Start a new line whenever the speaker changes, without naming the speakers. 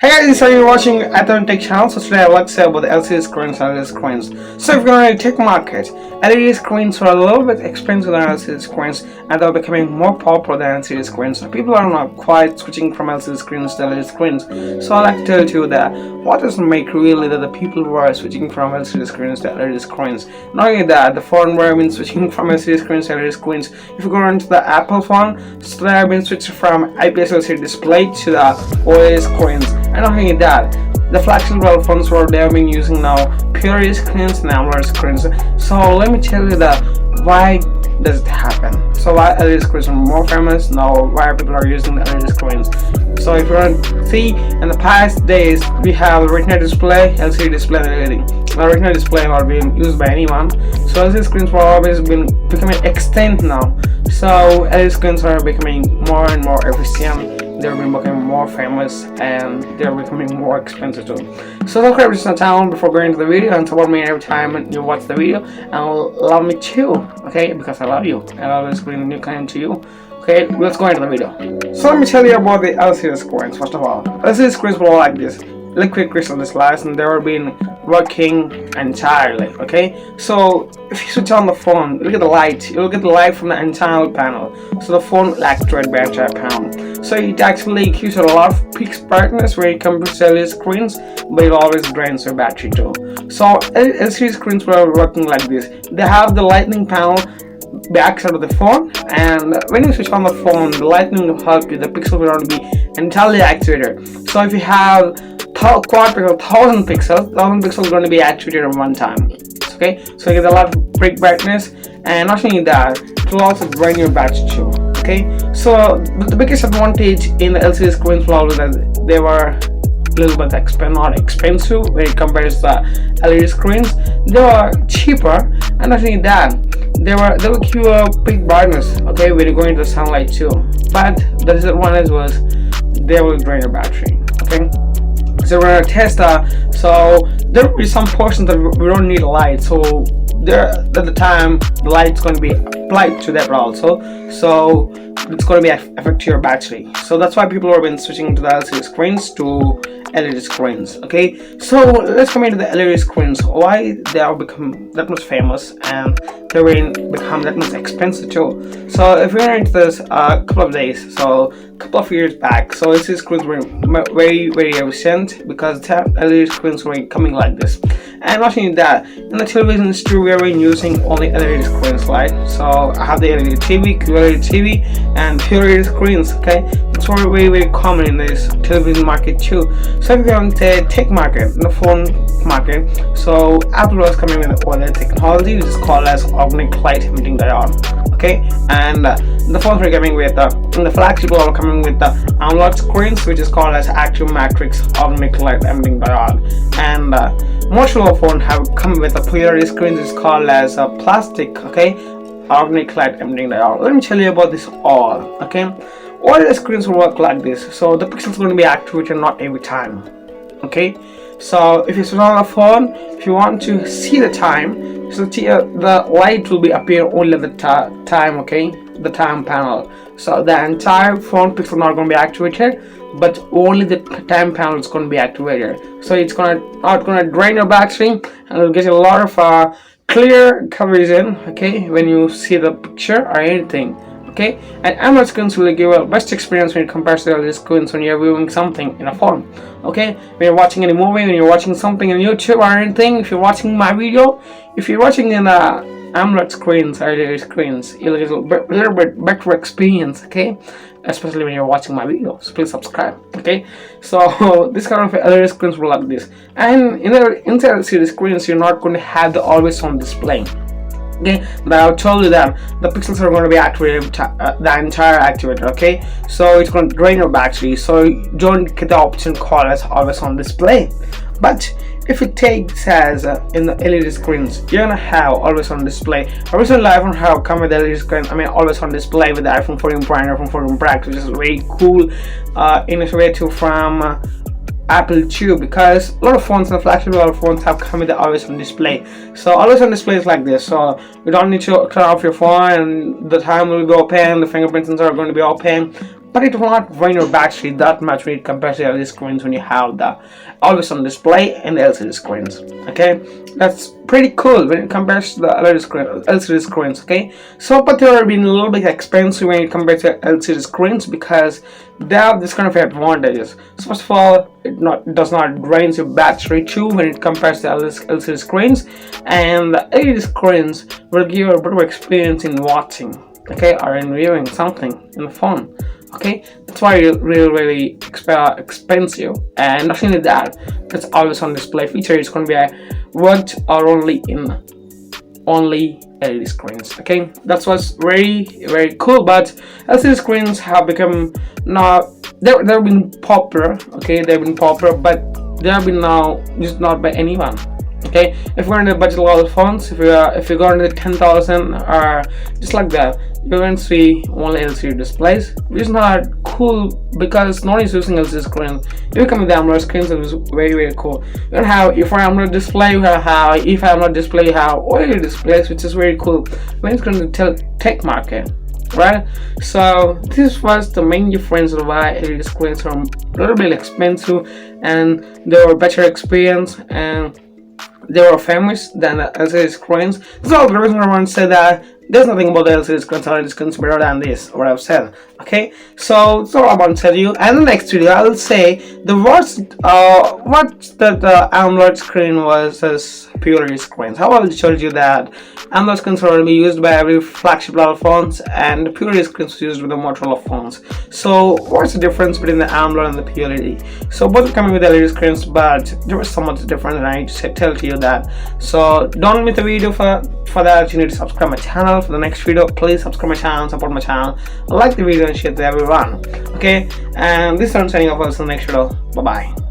Hey guys, so you're watching Athon Tech channel. So today I'd like to say about the LCD screens and LED screens. So if you're in the tech market, LED screens are a little bit expensive than LCD screens and they're becoming more popular than LCD screens. So people are not quite switching from LCD screens to LED screens. So I'd like to tell you that what does make really that the people who are switching from LCD screens to LED screens. Not only that, the phone where I've been switching from LCD screens to LED screens. If you go into the Apple phone, so I've been switching from IPS LCD display to the OLED screens. And not only that, the flagship mobile phones where they have been using now pure screens and AMOLED screens. So let me tell you that why does it happen? So why LED screens are more famous now? Why people are using the LED screens? So if you want to see, in the past days we have Retina display, LCD display, and LED. Now Retina display are being used by anyone. So LCD screens were always been becoming extinct now. So LED screens are becoming more and more efficient. They're becoming more famous and they're becoming more expensive too. So subscribe to the channel before going into the video and support me every time you watch the video and love me too, okay, because I love you and I always bring new content to you. Okay, let's go into the video. So let me tell you about the LCD screens. First of all, LCD screens were like this, liquid crystal displays, and they were being working entirely. Okay, so if you switch on the phone, look at the light. You'll get the light from the entire panel. So the phone will activate the entire panel. So it actually gives you a lot of peak brightness when it comes to LED screens, but it always drains your battery too. So LCD screens were working like this. They have the lightning panel back side of the phone, and when you switch on the phone, the lightning will help you. The pixels will not be entirely activated. So if you have quad pixel, 1000 pixels, 1000 pixels are going to be activated at one time. Okay, so you get a lot of peak brightness, and not only that, it will also drain your battery too. Okay, so the biggest advantage in the LCD screens was that they were a little bit not expensive when it compares to the LED screens. They were cheaper, and not only that, they will give you a peak brightness, okay, when you go into the sunlight too. But the disadvantage was they will drain your battery. Okay, so we're gonna test so there will be some portions that we don't need light, so there at the time the light's going to be applied to that also, so it's going to be affect your battery. So that's why people have been switching to the LCD screens to LED screens. Okay, so let's come into the LED screens. Why they have become that much famous and they've become that much expensive too. So if we're into this couple of days, so couple of years back, so LCD screens were very efficient because the LED screens were coming like this. And not only that, in the television industry we are using only LED screens, right? So I have the LED TV, QLED TV, and pure LED screens. Okay, it's very common in this television market too. So if you're on the tech market, the phone market, so Apple was coming with OLED technology, which is called as organic light emitting diode. Okay, and the phones were coming with the flagship are coming with the AMOLED screens, which is called as active matrix organic light emitting diode. And most of the phones have come with a pure screens, is called as a plastic, okay, organic light emitting diode. Let me tell you about this all. Okay, all the screens will work like this. So the pixels are going to be activated not every time. Okay, so if you switch on the phone, if you want to see the time, so the light will be appear only at the time, okay, the time panel. So the entire phone pixel not going to be activated, but only the time panel is going to be activated. So it's not going to drain your battery, and it'll get a lot of clear vision, okay, when you see the picture or anything. Okay, and AMOLED screens will give a best experience when it compares to LED screens when you're viewing something in a phone. Okay, when you're watching any movie, when you're watching something on YouTube or anything, if you're watching my video, if you're watching in AMOLED screens or LED screens, you'll get a little bit better experience. Okay, especially when you're watching my videos. So please subscribe. Okay, so this kind of LED screens will like this, and inside LCD screens you're not going to have the always on display. Okay, but I've told you that the pixels are going to be activated the entire activator. Okay, so it's going to drain your battery, so you don't get the option called as always on display. But if it takes as in the LED screens, you're gonna have always on display. I recently iPhone have come with LED screen, always on display with the iPhone 14 Pro and iPhone 14 Pro, which is very cool initiative from Apple too, because a lot of phones and flagship phones have come with the always on display. So always on display is like this, so you don't need to turn off your phone and the time will be open, the fingerprint sensor are going to be open, but it will not drain your battery that much when it compares to LED screens when you have the always on display and the LCD screens. Okay, that's pretty cool when it compares to the LCD screens. Okay, so but they are being a little bit expensive when it compares to LCD screens because they have this kind of advantages. So first of all, it does not drain your battery too when it compares to LCD screens, and the LED screens will give you a better experience in watching, okay, or in viewing something in the phone. Okay, that's why it's really expensive. And not only that, it's always on display feature. It's going to be worked or only LED screens. Okay, that's what's very cool. But LCD screens have become now they've been popular. Okay, they've been popular, but they have been now used not by anyone. Okay, if we're in the budget level phones, if you go into the 10,000 or just like that, you're going to see only LCD displays, which is not cool because no one is using LCD screen. If you come with the AMOLED screens, it is very cool. You don't have, if for AMOLED display, you have if AMOLED display, you have OLED displays, which is very cool when it's going to tech market, right? So this was the main difference of why LED screens are a little bit expensive and they were better experience and they were famous than the LCD screens. So the reason I want to say that there's nothing about the LCD screens or LED screens better than this, what I've said. Okay, so that's all I want to tell you. And the next video, I will say the worst, what the AMOLED screen was as purely screens. How I will show you that AMOLED screens are be used by every flagship level phones, and the purely screens used with the Motorola phones. So what's the difference between the AMOLED and the PLED? So both are coming with LED screens, but there is somewhat different, and I just tell to you that. So don't miss the video. For that, you need to subscribe my channel. For the next video, please subscribe my channel, support my channel, like the video and share to everyone. Okay, and this is I'm signing off. I'll see you in the next video. Bye bye.